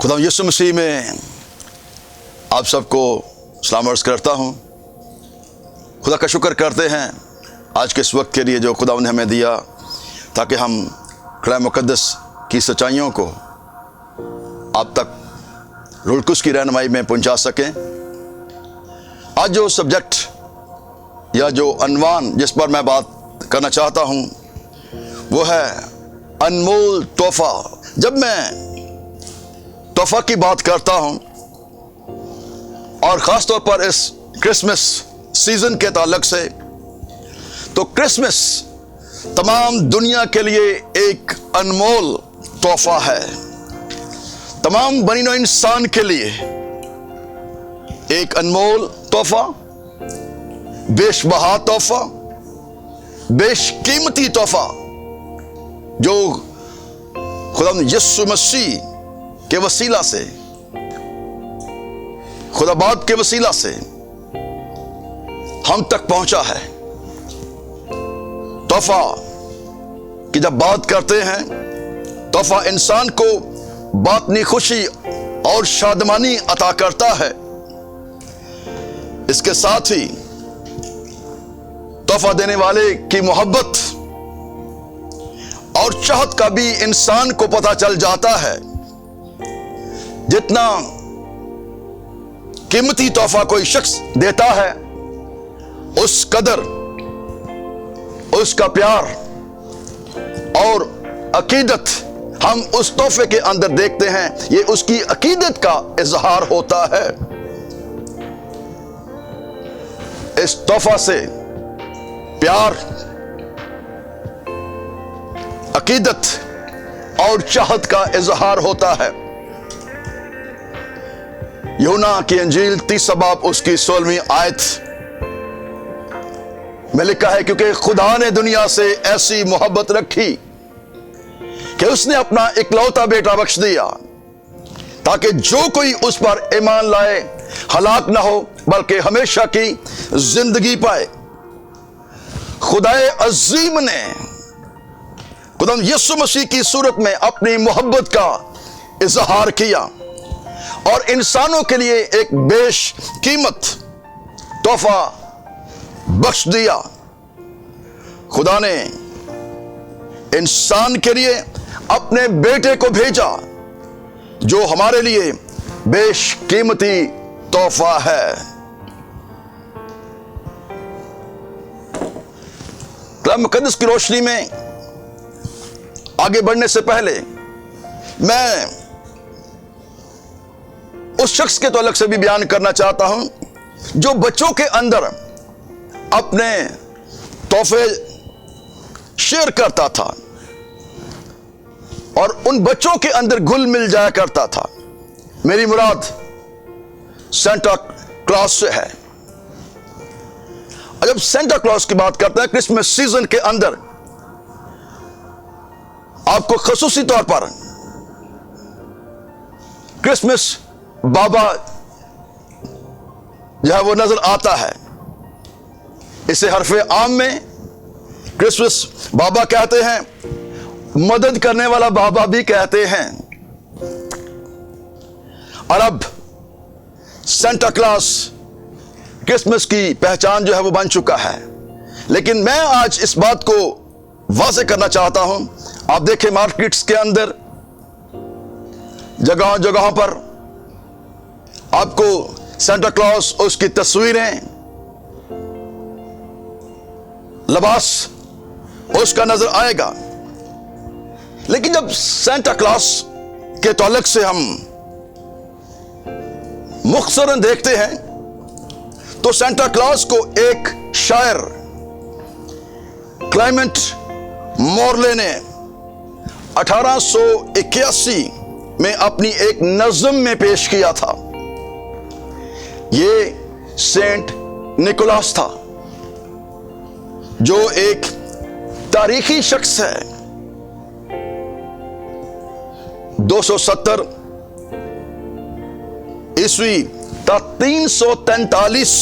खुदा यीशु मसीह में आप सबको सलाम अर्ज़ करता हूँ। खुदा का शुक्र करते हैं आज के इस वक्त के लिए जो खुदा ने हमें दिया, ताकि हम कलाम मुक़द्दस की सच्चाइयों को आप तक रूह कुद्स की रहनुमाई में पहुँचा सकें। आज जो सब्जेक्ट या जो अनवान जिस पर मैं बात करना चाहता हूँ वो है अनमोल तोहफ़ा। जब मैं तोहफ़ा की बात करता हूँ और ख़ास तौर पर इस क्रिसमस सीज़न के ताल्लुक से, तो क्रिसमस तमाम दुनिया के लिए एक अनमोल तोहफ़ा है। तमाम बनी नौ इंसान के लिए एक अनमोल तोहफ़ा, बेशबहा तोहफ़ा, बेशकीमती तोहफ़ा जो खुदा यीशु मसीह के वसीला से, खुदा बाप के वसीला से हम तक पहुंचा है। तोहफा की जब बात करते हैं, तोहफा इंसान को बातनी खुशी और शादमानी अता करता है। इसके साथ ही तोहफा देने वाले की मोहब्बत और चाहत का भी इंसान को पता चल जाता है। जितना कीमती तोहफा कोई शख्स देता है, उस कदर उसका प्यार और अकीदत हम उस तोहफे के अंदर देखते हैं। ये उसकी अकीदत का इजहार होता है। इस तोहफा से प्यार, अकीदत और चाहत का इजहार होता है। यूहन्ना की इंजील 30 बाब उसकी 16वीं आयत में लिखा है, क्योंकि खुदा ने दुनिया से ऐसी मोहब्बत रखी कि उसने अपना इकलौता बेटा बख्श दिया, ताकि जो कोई उस पर ईमान लाए हलाक ना हो बल्कि हमेशा की जिंदगी पाए। खुदाए अजीम ने खुदा यीशु मसीह की सूरत में अपनी मोहब्बत का इजहार किया और इंसानों के लिए एक बेशकीमत तोहफा बख्श दिया। खुदा ने इंसान के लिए अपने बेटे को भेजा, जो हमारे लिए बेशकीमती तोहफा है। कलाम मुक़द्दस की रोशनी में आगे बढ़ने से पहले मैं उस शख्स के ताल्लुक से भी बयान करना चाहता हूं जो बच्चों के अंदर अपने तोहफे शेयर करता था और उन बच्चों के अंदर घुल मिल जाया करता था। मेरी मुराद सेंटा क्लॉज से है। और जब सेंटा क्लॉज की बात करते हैं क्रिसमस सीजन के अंदर, आपको खसूसी तौर पर क्रिसमस बाबा जो है वो नजर आता है। इसे हरफे आम में क्रिसमस बाबा कहते हैं, मदद करने वाला बाबा भी कहते हैं। और अब सेंटा क्लॉज क्रिसमस की पहचान जो है वो बन चुका है। लेकिन मैं आज इस बात को वाज़ेह करना चाहता हूं। आप देखें मार्केट्स के अंदर जगह जगहों पर आपको सेंटा क्लॉज, उसकी तस्वीरें, लिबास उसका नजर आएगा। लेकिन जब सेंटा क्लॉज के ताल्लुक से हम मुख्तसरन देखते हैं, तो सेंटा क्लॉज को एक शायर क्लेमेंट मोरले ने 1881 में अपनी एक नज़्म में पेश किया था। ये सेंट निकोलास था, जो एक तारीखी शख्स है। 270 ईस्वी तक 343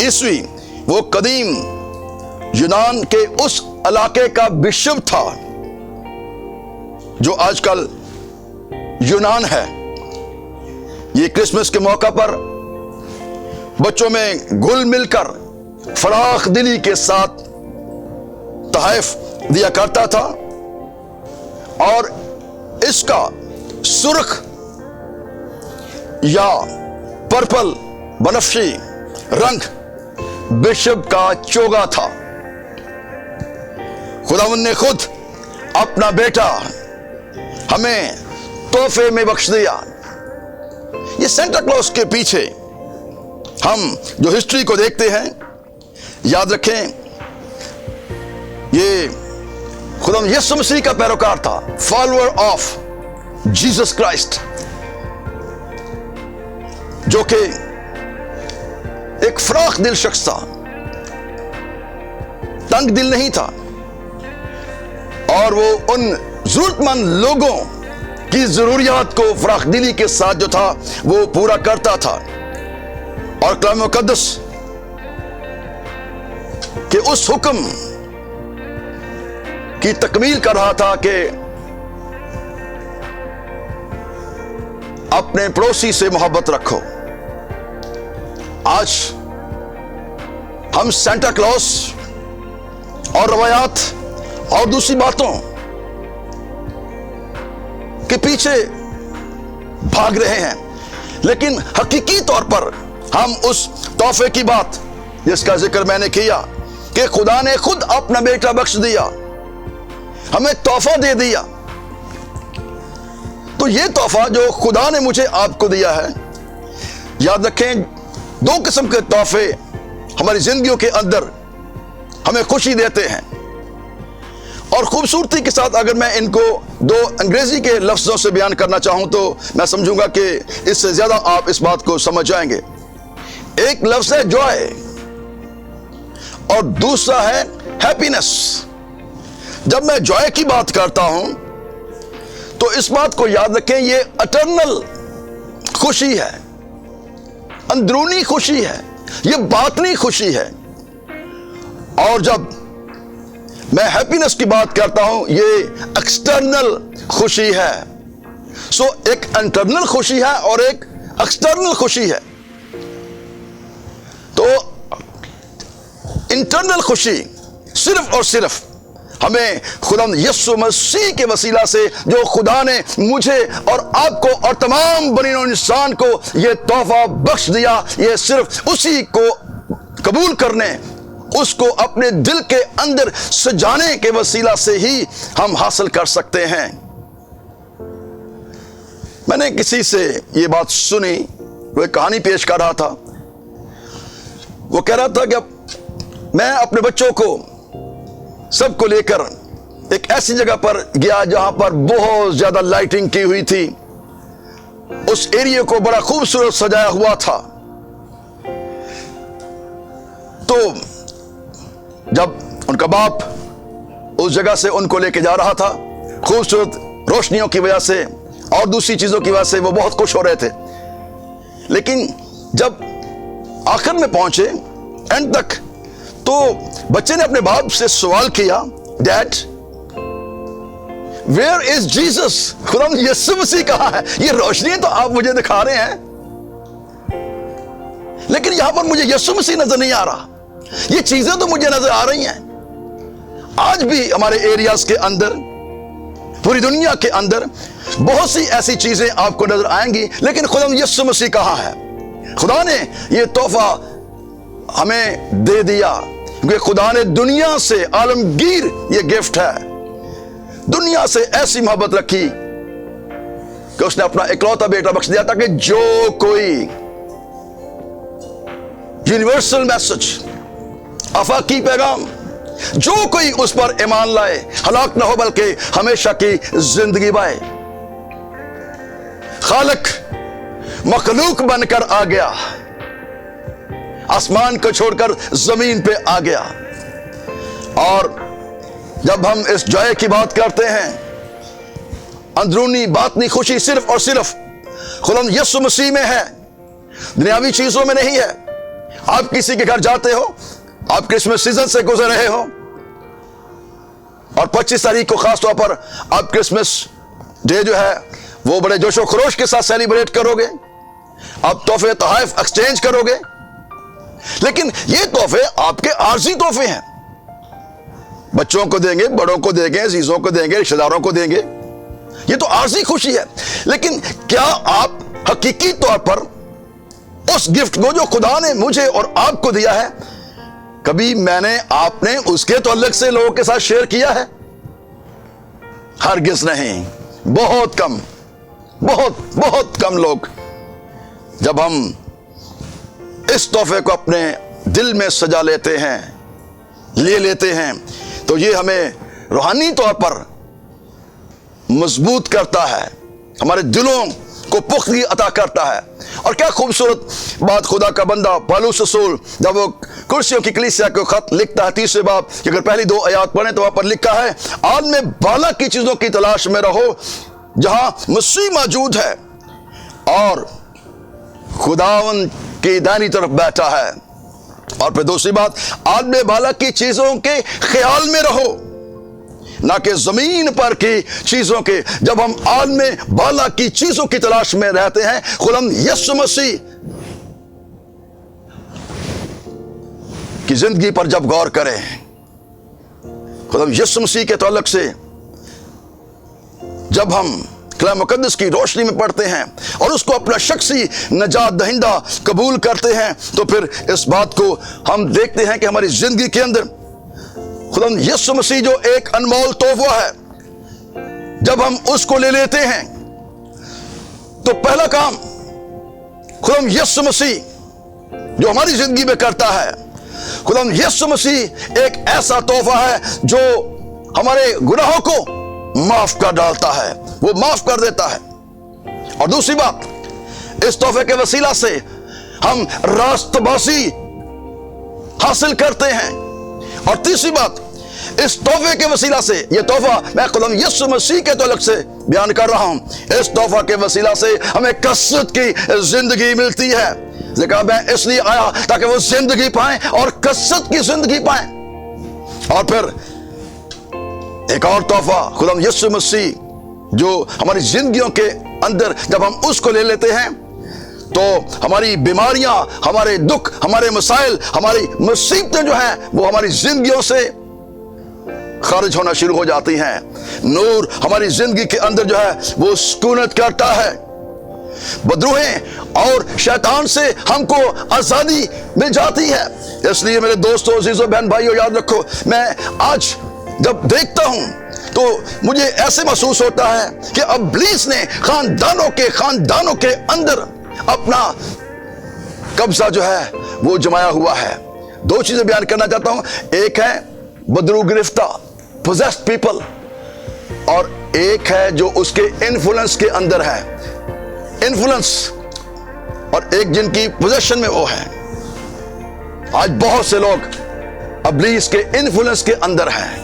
ईस्वी वो कदीम यूनान के उस इलाके का बिशप था जो आजकल यूनान है। ये क्रिसमस के मौका पर बच्चों में घुल मिलकर फराख दिली के साथ तहफ़ दिया करता था और इसका सुर्ख या पर्पल बनफशी रंग बिशप का चोगा था। खुदावंद ने खुद अपना बेटा हमें तोहफे में बख्श दिया। ये सेंटा क्लॉज के पीछे हम जो हिस्ट्री को देखते हैं, याद रखें ये खुदावंद यीशु मसीह का पैरोकार था, फॉलोअर ऑफ जीसस क्राइस्ट, जो कि एक फराख दिल शख्स था, तंग दिल नहीं था, और वो उन जरूरतमंद लोगों की जरूरियात को फराख दिली के साथ जो था वो पूरा करता था। और कलाम मुकद्दस के उस हुक्म की तकमील कर रहा था कि अपने पड़ोसी से मोहब्बत रखो। आज हम सेंटा क्लॉज और रवायात और दूसरी बातों के पीछे भाग रहे हैं, लेकिन हकीकी तौर पर हम उस तोहफे की बात जिसका जिक्र मैंने किया कि खुदा ने खुद अपना बेटा बख्श दिया, हमें तोहफा दे दिया। तो ये तोहफा जो खुदा ने मुझे आपको दिया है, याद रखें दो किस्म के तोहफे हमारी जिंदगियों के अंदर हमें खुशी देते हैं। और खूबसूरती के साथ अगर मैं इनको दो अंग्रेजी के लफ्जों से बयान करना चाहूं तो मैं समझूंगा कि इससे ज्यादा आप इस बात को समझ जाएंगे। एक लफ्ज है जॉय और दूसरा है हैप्पीनेस। जब मैं जॉय की बात करता हूं तो इस बात को याद रखें, ये इटर्नल खुशी है, अंदरूनी खुशी है, ये बातनी खुशी है। और जब मैं हैप्पीनेस की बात करता हूं, ये एक्सटर्नल खुशी है। सो एक इंटरनल खुशी है और एक एक्सटर्नल खुशी है। तो इंटरनल खुशी सिर्फ और सिर्फ हमें खुदावंद यीशु मसीह के वसीला से, जो खुदा ने मुझे और आपको और तमाम बनी नौं इंसान को ये तोहफा बख्श दिया, ये सिर्फ उसी को कबूल करने, उसको अपने दिल के अंदर सजाने के वसीला से ही हम हासिल कर सकते हैं। मैंने किसी से ये बात सुनी, वो एक कहानी पेश कर रहा था। वो कह रहा था कि मैं अपने बच्चों को सबको लेकर एक ऐसी जगह पर गया जहां पर बहुत ज्यादा लाइटिंग की हुई थी। उस एरिया को बड़ा खूबसूरत सजाया हुआ था। तो जब उनका बाप उस जगह से उनको लेके जा रहा था, खूबसूरत रोशनियों की वजह से और दूसरी चीजों की वजह से वो बहुत खुश हो रहे थे। लेकिन जब आखिर में पहुंचे एंड तक, तो बच्चे ने अपने बाप से सवाल किया, डैड वेयर इज जीसस? खुदावंद यीशु मसीह कहां है? ये रोशनी तो आप मुझे दिखा रहे हैं, लेकिन यहां पर मुझे यीशु मसीह नजर नहीं आ रहा। ये चीजें तो मुझे नजर आ रही हैं। आज भी हमारे एरियाज के अंदर, पूरी दुनिया के अंदर बहुत सी ऐसी चीजें आपको नजर आएंगी, लेकिन खुदावंद यीशु मसीह कहां है? खुदा ने ये तोहफा हमें दे दिया क्योंकि खुदा ने दुनिया से आलमगीर, ये गिफ्ट है, दुनिया से ऐसी मोहब्बत रखी कि उसने अपना इकलौता बेटा बख्श दिया ताकि जो कोई, यूनिवर्सल मैसेज, आफाकी पैगाम, जो कोई उस पर ईमान लाए हलाक ना हो बल्कि हमेशा की जिंदगी पाए। खालिक मखलूक बनकर आ गया, आसमान को छोड़कर जमीन पे आ गया। और जब हम इस जॉय की बात करते हैं, अंदरूनी बातनी खुशी सिर्फ और सिर्फ खुदावंद यीशु मसीह में है, दुनियावी चीजों में नहीं है। आप किसी के घर जाते हो, आप क्रिसमस सीजन से गुजर रहे हो और 25 तारीख को खास तौर पर आप क्रिसमस डे जो है वो बड़े जोशो खरोश के साथ सेलिब्रेट करोगे, आप तोहफे तोहफ एक्सचेंज करोगे, लेकिन ये तोहफे आपके आर्जी तोहफे हैं। बच्चों को देंगे, बड़ों को देंगे, अजीजों को देंगे, रिश्तेदारों को देंगे, ये तो आर्जी खुशी है। लेकिन क्या आप हकीकी तौर पर उस गिफ्ट को जो खुदा ने मुझे और आपको दिया है, कभी मैंने आपने उसके ताल्लुक से लोगों के साथ शेयर किया है? हरगिज़ नहीं। बहुत कम, बहुत कम लोग। जब हम इस तोहफे को अपने दिल में सजा लेते हैं, ले लेते हैं, तो ये हमें रूहानी तौर पर मजबूत करता है, हमारे दिलों को पुख्तगी अता करता है। और क्या खूबसूरत बात खुदा का बंदा पौलुस रसूल जब वो कुर्सियों की कलीसिया को खत लिखता है, 30वें बाब की अगर पहली 2 आयत पढ़ें तो वहां पर लिखा है, आज में बाला की चीजों की तलाश में रहो जहां मसीह मौजूद है और खुदावन की दाहिनी तरफ बैठा है। और फिर दूसरी बात, आज में बाला की चीजों के ख्याल में रहो, ना कि जमीन पर की चीजों के। जब हम आज में बाला की चीजों की तलाश में रहते हैं, खुदाम यीशु मसीह की जिंदगी पर जब गौर करें, खुदाम यीशु मसीह के ताल्लुक से जब हम कलाम मुकद्दस की रोशनी में पढ़ते हैं और उसको अपना शख्सी नजात दहिंदा कबूल करते हैं, तो फिर इस बात को हम देखते हैं कि हमारी जिंदगी के अंदर खुदा यीशु मसीह जो एक अनमोल तोहफा है, जब हम उसको ले लेते हैं तो पहला काम खुदा यीशु मसीह जो हमारी जिंदगी में करता है, खुदा यीशु मसीह एक ऐसा तोहफा है जो हमारे गुनाहों को माफ कर डालता है, वो माफ कर देता है। और दूसरी बात, इस तोहफे के वसीला से हम रास्तबाजी हासिल करते हैं। और तीसरी बात, इस तोहफे के वसीला से, ये तोहफा मैं खुदा यीशु मसीह के ताल्लुक से बयान कर रहा हूं, इस तोहफा के वसीला से हमें कसरत की जिंदगी मिलती है। लेकिन मैं इसलिए आया ताकि वो जिंदगी पाएं और कसरत की जिंदगी पाएं। और फिर एक और तोहफा खुदा यीशु मसीह जो हमारी जिंदगियों के अंदर जब हम उसको ले लेते हैं तो हमारी बीमारियां, हमारे दुख, हमारे मसाइल, हमारी मुसीबतें जो हैं वो हमारी जिंदगियों से खारिज होना शुरू हो जाती हैं। नूर हमारी जिंदगी के अंदर जो है वो सुकूनत करता है। बदरूहें और शैतान से हमको आजादी मिल जाती है। इसलिए मेरे दोस्तों, अजीजों, बहन भाइयों, याद रखो, मैं आज जब देखता हूं तो मुझे ऐसे महसूस होता है कि इब्लीस ने खानदानों के अंदर अपना कब्जा जो है वो जमाया हुआ है। 2 चीजें बयान करना चाहता हूं, एक है बदरू गिरफ्ता, पोजेस्ड पीपल, और एक है जो उसके इन्फ्लुएंस के अंदर है, इन्फ्लुएंस, और एक जिनकी पोजेशन में वो है। आज बहुत से लोग इब्लीस के इन्फ्लुएंस के अंदर हैं।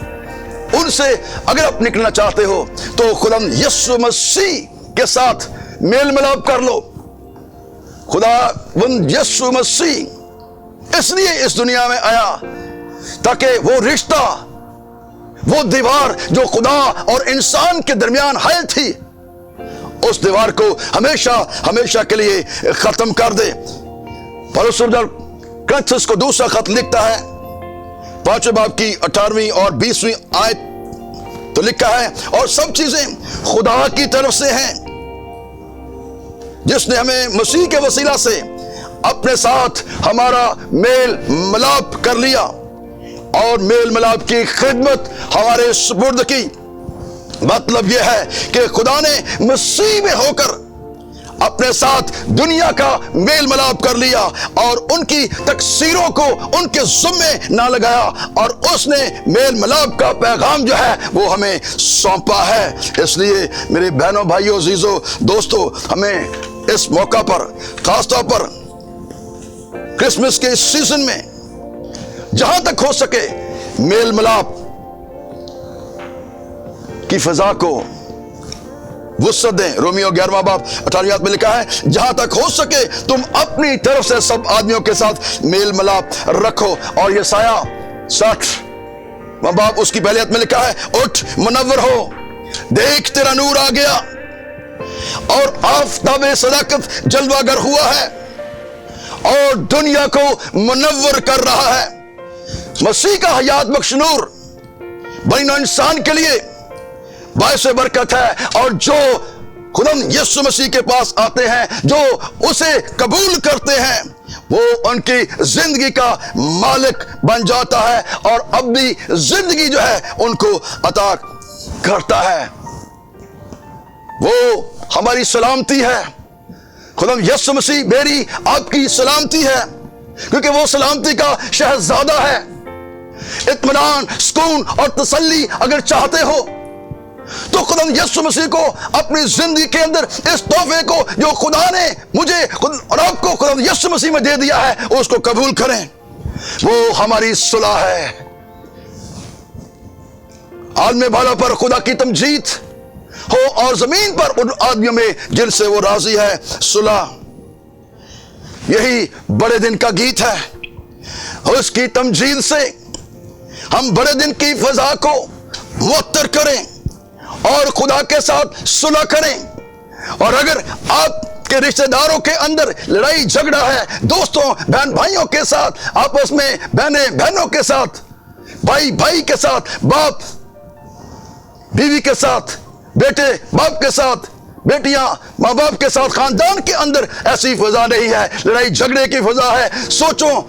उनसे अगर आप निकलना चाहते हो तो खुदा यीशु मसीह के साथ मेल मिलाप कर लो। खुदा यीशु मसीह इसलिए इस दुनिया में आया ताकि वो रिश्ता, वो दीवार जो खुदा और इंसान के दरमियान है थी, उस दीवार को हमेशा के लिए खत्म कर दे। पौलुस कुरिन्थियों को दूसरा खत लिखता है, 5वें बाब की 18वीं और 20वीं आयत, तो लिखा है, और सब चीजें खुदा की तरफ से हैं जिसने हमें मसीह के वसीला से अपने साथ हमारा मेल मिलाप कर लिया और मेल मिलाप की खिदमत हमारे सुपुर्द की। मतलब यह है कि खुदा ने मसीह में होकर अपने साथ दुनिया का मेल मिलाप कर लिया और उनकी तकसीरों को उनके ज़िम्मे ना लगाया, और उसने मेल मिलाप का पैगाम जो है वो हमें सौंपा है। इसलिए मेरे बहनों, भाइयों, अजीजों, दोस्तों, हमें इस मौका पर, खासतौर पर क्रिसमस के इस सीजन में, जहां तक हो सके मेल मिलाप की फिजा को वुसअत दें। रोमियो 11वां बाब 18वीं आयत में लिखा है, जहां तक हो सके तुम अपनी तरफ से सब आदमियों के साथ मेल मिलाप रखो। और यशायाह 60वां बाब उसकी पहली आयत में लिखा है, उठ मुनव्वर हो, देख तेरा नूर आ गया। اور आफ़ताब सदाकत जलवागर हुआ है और दुनिया को मुनव्वर कर रहा है। मसीह का हयात बख्श नूर बनी इंसान के लिए बायस बरकत है, और जो खुदा यीशु मसीह के पास आते हैं, जो उसे कबूल करते हैं, वो उनकी जिंदगी का मालिक बन जाता है और अब भी जिंदगी जो है उनको अता करता है। वो हमारी सलामती है। खुदा यीशु मसीह मेरी आपकी सलामती है, क्योंकि वो सलामती का शहजादा है। इत्मीनान, सुकून और तसल्ली अगर चाहते हो तो खुदा यीशु मसीह को अपनी जिंदगी के अंदर इस तोहफे को जो खुदा ने मुझे और आपको खुदा यीशु मसीह में दे दिया है, उसको कबूल करें। वो हमारी सुलह है। आलम बाला पर खुदा की तमजीद हो और जमीन पर उन आदमियों में जिनसे वो राजी है सुलह। यही बड़े दिन का गीत है। उसकी तमजीद से हम बड़े दिन की फजा को मुअत्तर करें और खुदा के साथ सुलह करें। और अगर आपके रिश्तेदारों के अंदर लड़ाई झगड़ा है, दोस्तों बहन भाइयों के साथ, आपस में बहनें बहनों के साथ, भाई भाई के साथ, बाप बीवी के साथ, बेटे बाप के साथ, बेटियां माँ बाप के साथ, खानदान के अंदर ऐसी फजा नहीं है, लड़ाई झगड़े की फजा है, सोचों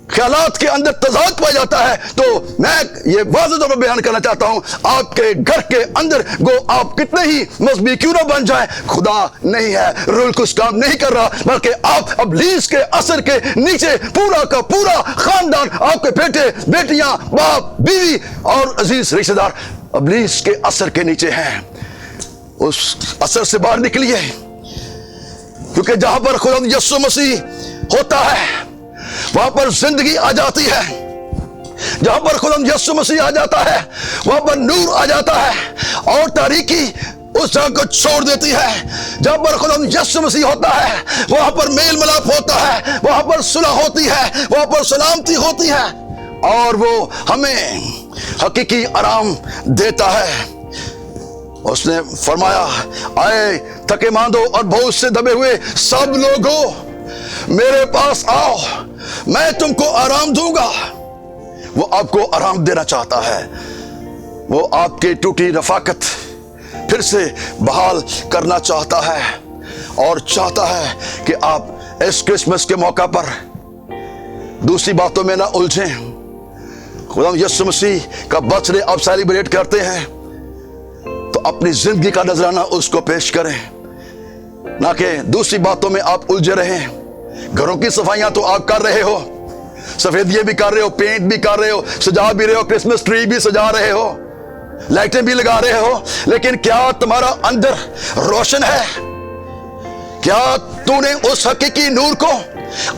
ख्यालात के अंदर तजाद पाया जाता है। तो मैं ये वाज़ेह तौर पर बयान करना चाहता हूं, आपके घर के अंदर गो आप कितने ही मजहबी क्यों ना बन जाए, खुदा नहीं है, रूल कुछ काम नहीं कर रहा, बल्कि आप इब्लीस के असर के नीचे पूरा का पूरा खानदान, आपके बेटे बेटियां बाप बीवी और अजीज रिश्तेदार इब्लीस के असर के नीचे हैं। उस असर से बाहर निकलिए, क्योंकि जहां पर खुदा यीशु मसीह होता है वहां पर जिंदगी आ जाती है। जहां पर खुदा यीशु मसीह आ जाता है वहां पर नूर आ जाता है और तारीकी उस जगह को छोड़ देती है। जहां पर खुदा यीशु मसीह होता है वहां पर मेल मिलाप होता है, वहां पर सुलह होती है, वहां पर सलामती होती है और वो हमें हकीकी आराम देता है। उसने फरमाया, आए थके मांदो और बहुत से दबे हुए सब लोगों मेरे पास आओ, मैं तुमको आराम दूंगा। वो आपको आराम देना चाहता है। वो आपकी टूटी रफाकत फिर से बहाल करना चाहता है और चाहता है कि आप इस क्रिसमस के मौका पर दूसरी बातों में ना उलझें। खुदा यीशु मसीह का बर्थडे आप सेलिब्रेट करते हैं तो अपनी जिंदगी का नजराना उसको पेश करें, ना कि दूसरी बातों में आप उलझे रहें। घरों की सफाइयां तो आप कर रहे हो, सफेदिये भी कर रहे हो, पेंट भी कर रहे हो, सजा भी रहे हो, क्रिसमस ट्री भी सजा रहे हो, लाइटें भी लगा रहे हो, लेकिन क्या तुम्हारा अंदर रोशन है? क्या तूने उस हकीकी नूर को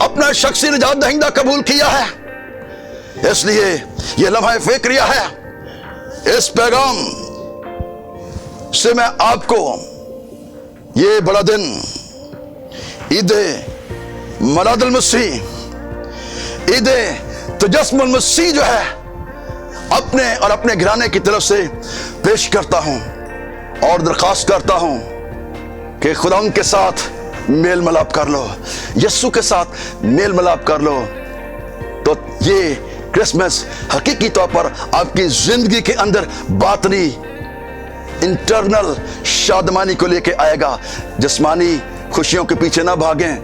अपना शख्सी निजात दहिंदा कबूल किया है? इसलिए यह लम्हा फिक्रिया है। इस पैगाम से मैं आपको ये बड़ा दिन ईद मिलादुल मसीह, ईद तजस्मुल मसीह जो है अपने और अपने घराने की तरफ से पेश करता हूं और दरख्वास्त करता हूं कि खुदा उनके साथ मेल मिलाप कर लो, यीशु के साथ मेल मिलाप कर लो। तो ये क्रिसमस हकीकी तौर पर आपकी जिंदगी के अंदर बातनी इंटरनल शादमानी को लेके आएगा। जिस्मानी खुशियों के पीछे ना भागें,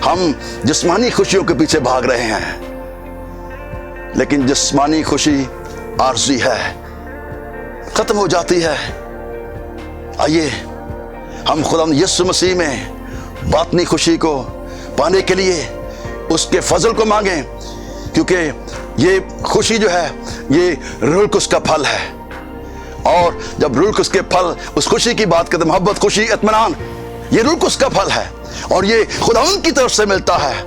हम जिस्मानी खुशियों के पीछे भाग रहे हैं, लेकिन जिस्मानी खुशी आर्जी है, खत्म हो जाती है। आइए हम खुदा यीशु मसीह में बातनी खुशी को पाने के लिए उसके फजल को मांगें, क्योंकि ये खुशी जो है ये रूह कुस का फल है। और जब रूह कुस के फल, उस खुशी की बात करते, मोहब्बत, खुशी, इत्मीनान, ये रूह कुस का फल है और ये खुदा की तरफ से मिलता है।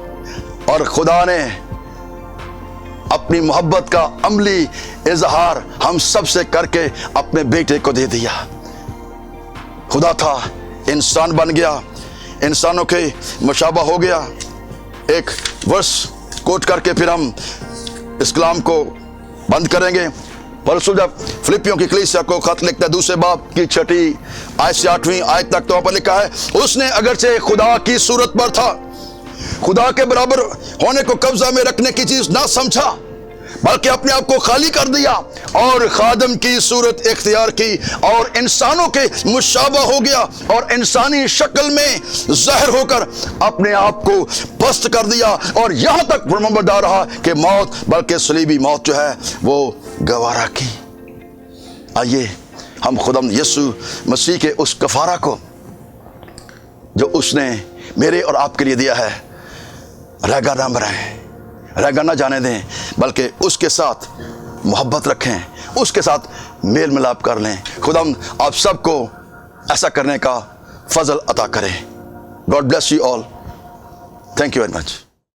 और खुदा ने अपनी मोहब्बत का अमली इजहार हम सब से करके अपने बेटे को दे दिया। खुदा था, इंसान बन गया, इंसानों के मुशाबा हो गया। एक वर्स कोट करके फिर हम इस कलाम को बंद करेंगे। परसों जब फिलिपियों की कलीसिया को खत लिखता है, दूसरे बाब की 6 आयत से 8वीं आयत तक, तो वहां पर लिखा है, उसने अगरचे खुदा की सूरत पर था, खुदा के बराबर होने को कब्जा में रखने की चीज ना समझा, बल्कि अपने आप को खाली कर दिया और खादम की सूरत इख्तियार की और इंसानों के मुशाबा हो गया और इंसानी शक्ल में ज़ाहिर होकर अपने आप को पस्त कर दिया और यहां तक फरमाबरदार रहा कि मौत, बल्कि सलीबी मौत जो है वो गवारा की। आइए हम खुदावंद यीशु मसीह के उस कफारा को जो उसने मेरे और आपके लिए दिया है रगा ना बनाएं, रगा ना जाने दें, बल्कि उसके साथ मोहब्बत रखें, उसके साथ मेल मिलाप कर लें। खुदावंद आप सबको ऐसा करने का फजल अता करें। God bless you all. Thank you very much.